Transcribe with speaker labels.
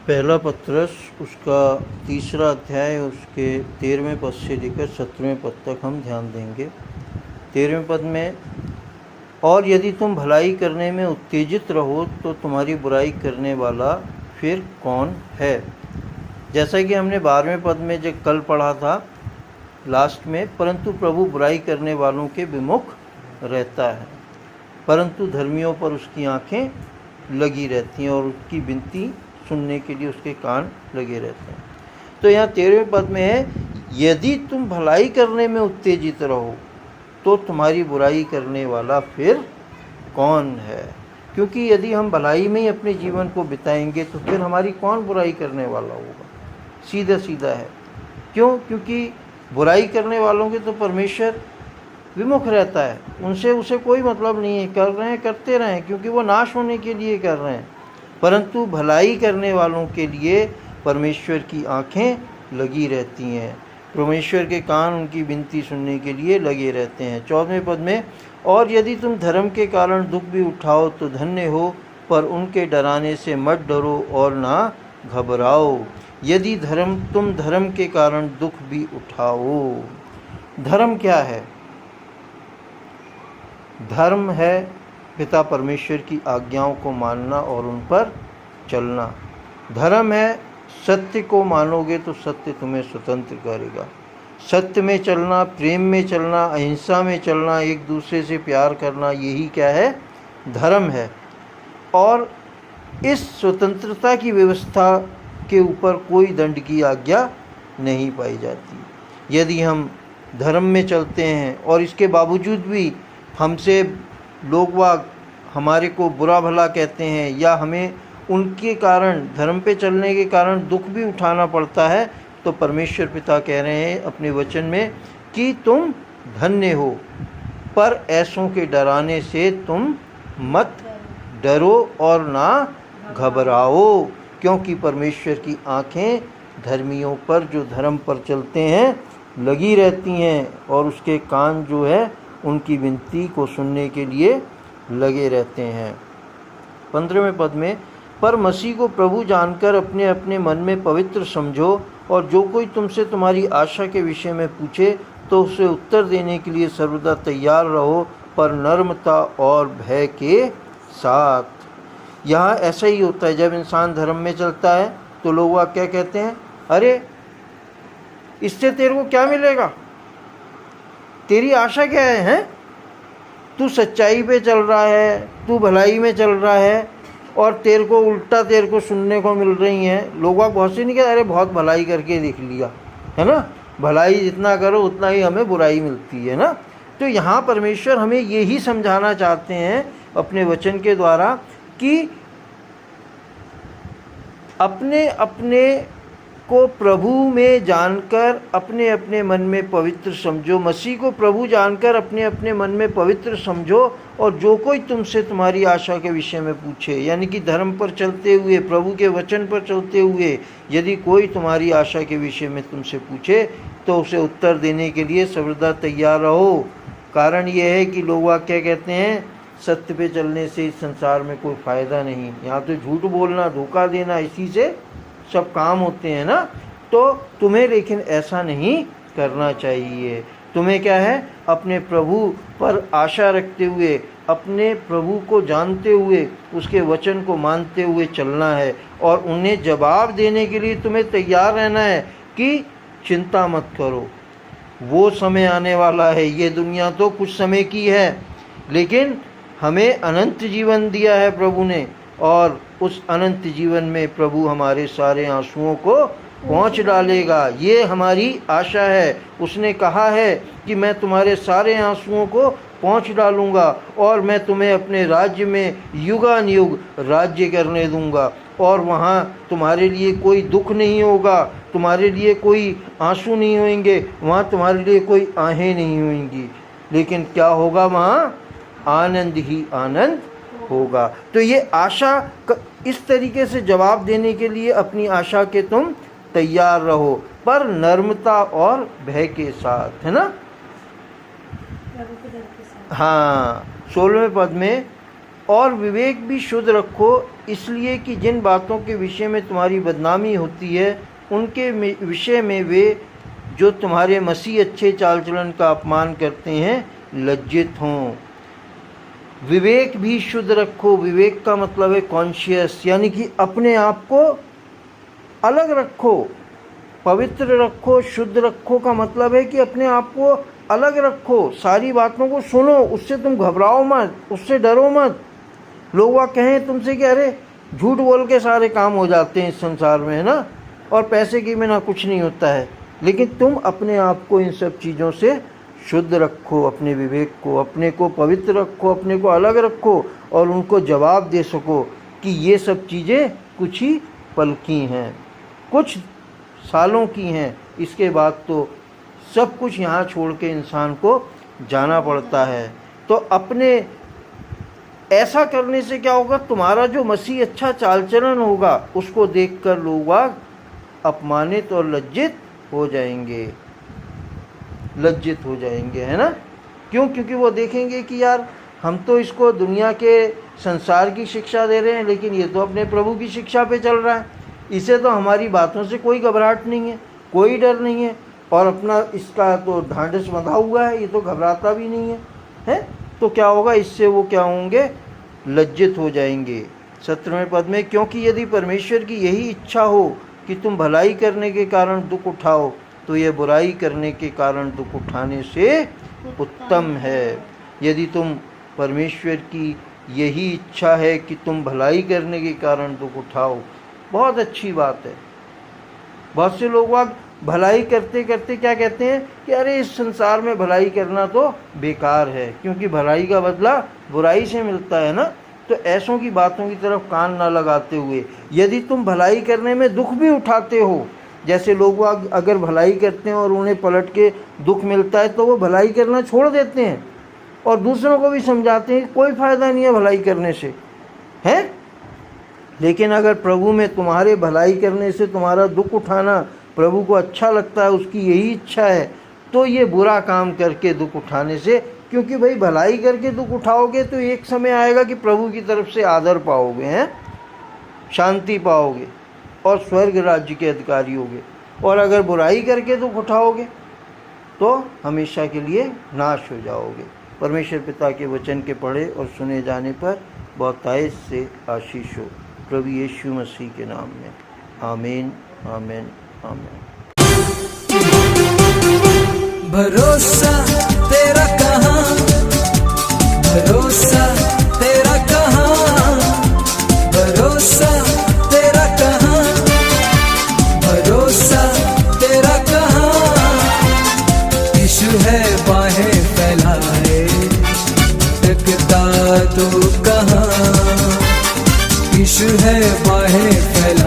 Speaker 1: पहला पत्रस उसका 3रा अध्याय उसके 13वें पद से लेकर 17वें पद तक हम ध्यान देंगे। 13वें पद में, और यदि तुम भलाई करने में उत्तेजित रहो तो तुम्हारी बुराई करने वाला फिर कौन है। जैसा कि हमने 12वें पद में जो कल पढ़ा था लास्ट में, परंतु प्रभु बुराई करने वालों के विमुख रहता है, परंतु धर्मियों पर उसकी आंखें लगी रहती हैं और उसकी विनती सुनने के लिए उसके कान लगे रहते हैं। तो यहाँ 13वें पद में है, यदि तुम भलाई करने में उत्तेजित रहो तो तुम्हारी बुराई करने वाला फिर कौन है। क्योंकि यदि हम भलाई में ही अपने जीवन को बिताएंगे तो फिर हमारी कौन बुराई करने वाला होगा। सीधा सीधा है। क्यों? क्योंकि बुराई करने वालों के तो परमेश्वर विमुख रहता है, उनसे उसे कोई मतलब नहीं है। कर रहे हैं करते रहें, क्योंकि वो नाश होने के लिए कर रहे हैं, परंतु भलाई करने वालों के लिए परमेश्वर की आंखें लगी रहती हैं, परमेश्वर के कान उनकी विनती सुनने के लिए लगे रहते हैं। 14वें पद में, और यदि तुम धर्म के कारण दुख भी उठाओ तो धन्य हो, पर उनके डराने से मत डरो और ना घबराओ। यदि तुम धर्म के कारण दुख भी उठाओ। धर्म क्या है? धर्म है पिता परमेश्वर की आज्ञाओं को मानना और उन पर चलना। धर्म है सत्य को मानोगे तो सत्य तुम्हें स्वतंत्र करेगा। सत्य में चलना, प्रेम में चलना, अहिंसा में चलना, एक दूसरे से प्यार करना, यही क्या है? धर्म है। और इस स्वतंत्रता की व्यवस्था के ऊपर कोई दंड की आज्ञा नहीं पाई जाती। यदि हम धर्म में चलते हैं और इसके बावजूद भी हमसे लोग हमारे को बुरा भला कहते हैं या हमें उनके कारण, धर्म पे चलने के कारण दुख भी उठाना पड़ता है, तो परमेश्वर पिता कह रहे हैं अपने वचन में कि तुम धन्य हो, पर ऐसों के डराने से तुम मत डरो और ना घबराओ, क्योंकि परमेश्वर की आंखें धर्मियों पर, जो धर्म पर चलते हैं, लगी रहती हैं और उसके कान जो है उनकी विनती को सुनने के लिए लगे रहते हैं। 15वें पद में, पर मसीह को प्रभु जानकर अपने अपने मन में पवित्र समझो, और जो कोई तुमसे तुम्हारी आशा के विषय में पूछे तो उसे उत्तर देने के लिए सर्वदा तैयार रहो, पर नम्रता और भय के साथ। यहाँ ऐसा ही होता है, जब इंसान धर्म में चलता है तो लोग क्या कहते हैं, अरे इससे तेरे को क्या मिलेगा, तेरी आशा क्या है, हैं? तू सच्चाई पे चल रहा है, तू भलाई में चल रहा है, और तेरे को उल्टा तेरे को सुनने को मिल रही हैं। लोग बहुत से नहीं कहते, अरे बहुत भलाई करके देख लिया है ना, भलाई जितना करो उतना ही हमें बुराई मिलती है ना। तो यहाँ परमेश्वर हमें यही समझाना चाहते हैं अपने वचन के द्वारा कि अपने अपने को प्रभु में जानकर अपने अपने मन में पवित्र समझो। मसीह को प्रभु जानकर अपने अपने मन में पवित्र समझो, और जो कोई तुमसे तुम्हारी आशा के विषय में पूछे, यानी कि धर्म पर चलते हुए, प्रभु के वचन पर चलते हुए, यदि कोई तुम्हारी आशा के विषय में तुमसे पूछे तो उसे उत्तर देने के लिए सर्वदा तैयार रहो। कारण ये है कि लोग क्या कहते हैं, सत्य पे चलने से इस संसार में कोई फ़ायदा नहीं, यहाँ तो झूठ बोलना, धोखा देना, इसी से सब काम होते हैं ना। तो तुम्हें लेकिन ऐसा नहीं करना चाहिए। तुम्हें क्या है, अपने प्रभु पर आशा रखते हुए, अपने प्रभु को जानते हुए, उसके वचन को मानते हुए चलना है, और उन्हें जवाब देने के लिए तुम्हें तैयार रहना है कि चिंता मत करो, वो समय आने वाला है। ये दुनिया तो कुछ समय की है, लेकिन हमें अनंत जीवन दिया है प्रभु ने, और उस अनंत जीवन में प्रभु हमारे सारे आंसुओं को पहुँच डालेगा। ये हमारी आशा है। उसने कहा है कि मैं तुम्हारे सारे आंसुओं को पहुँच डालूँगा, और मैं तुम्हें अपने राज्य में युगानुयुग राज्य करने दूँगा, और वहाँ तुम्हारे लिए कोई दुख नहीं होगा, तुम्हारे लिए कोई आंसू नहीं होंगे, वहाँ तुम्हारे लिए कोई आहें नहीं होंगी, लेकिन क्या होगा, वहाँ आनंद ही आनंद होगा। तो ये आशा इस तरीके से जवाब देने के लिए अपनी आशा के तुम तैयार रहो, पर नम्रता और भय के साथ, है ना। हाँ, 16वें पद में, और विवेक भी शुद्ध रखो, इसलिए कि जिन बातों के विषय में तुम्हारी बदनामी होती है उनके विषय में वे जो तुम्हारे मसीह अच्छे चाल चलन का अपमान करते हैं लज्जित हों। विवेक भी शुद्ध रखो। विवेक का मतलब है कॉन्शियस, यानी कि अपने आप को अलग रखो, पवित्र रखो। शुद्ध रखो का मतलब है कि अपने आप को अलग रखो, सारी बातों को सुनो, उससे तुम घबराओ मत, उससे डरो मत। लोग वह कहें तुमसे कि अरे झूठ बोल के सारे काम हो जाते हैं इस संसार में, है ना, और पैसे की बिना कुछ नहीं होता है। लेकिन तुम अपने आप को इन सब चीज़ों से शुद्ध रखो, अपने विवेक को, अपने को पवित्र रखो, अपने को अलग रखो और उनको जवाब दे सको कि ये सब चीज़ें कुछ ही पल की हैं, कुछ सालों की हैं, इसके बाद तो सब कुछ यहाँ छोड़ के इंसान को जाना पड़ता है। तो अपने ऐसा करने से क्या होगा, तुम्हारा जो मसीह अच्छा चाल चलन होगा उसको देखकर लोग अपमानित और लज्जित हो जाएंगे, लज्जित हो जाएंगे, है ना। क्यों? क्योंकि वो देखेंगे कि यार हम तो इसको दुनिया के संसार की शिक्षा दे रहे हैं, लेकिन ये तो अपने प्रभु की शिक्षा पे चल रहा है, इसे तो हमारी बातों से कोई घबराहट नहीं है, कोई डर नहीं है, और अपना इसका तो ढांढस बंधा हुआ है, ये तो घबराता भी नहीं है। तो क्या होगा, इससे वो क्या होंगे, लज्जित हो जाएंगे। 17वें पद में, क्योंकि यदि परमेश्वर की यही इच्छा हो कि तुम भलाई करने के कारण दुख उठाओ, तो यह बुराई करने के कारण दुख उठाने से उत्तम है। यदि तुम परमेश्वर की यही इच्छा है कि तुम भलाई करने के कारण दुख उठाओ, बहुत अच्छी बात है। बहुत से लोग भलाई करते करते क्या कहते हैं कि अरे इस संसार में भलाई करना तो बेकार है, क्योंकि भलाई का बदला बुराई से मिलता है ना। तो ऐसों की बातों की तरफ कान ना लगाते हुए, यदि तुम भलाई करने में दुख भी उठाते हो, जैसे लोग अगर भलाई करते हैं और उन्हें पलट के दुख मिलता है तो वो भलाई करना छोड़ देते हैं और दूसरों को भी समझाते हैं कि कोई फ़ायदा नहीं है भलाई करने से, है। लेकिन अगर प्रभु में तुम्हारे भलाई करने से तुम्हारा दुख उठाना प्रभु को अच्छा लगता है, उसकी यही इच्छा है, तो ये बुरा काम करके दुख उठाने से, क्योंकि भाई भलाई करके दुख उठाओगे तो एक समय आएगा कि प्रभु की तरफ से आदर पाओगे, हैं, शांति पाओगे और स्वर्ग राज्य के अधिकारी होगे। और अगर बुराई करके दुख उठाओगे तो हमेशा के लिए नाश हो जाओगे। परमेश्वर पिता के वचन के पढ़े और सुने जाने पर बहुतायत से आशीष हो। प्रभु यीशु मसीह के नाम में आमीन, आमीन, आमीन।
Speaker 2: भरोसा तेरा कहाँ, भरोसा तेरा कहाँ, भरोसा तेरा कहाँ, भरोसा तेरा कहाँ। यीशु है बाहें फैलाए, टिकता तू कहाँ। यीशु है बाहें फैलाए।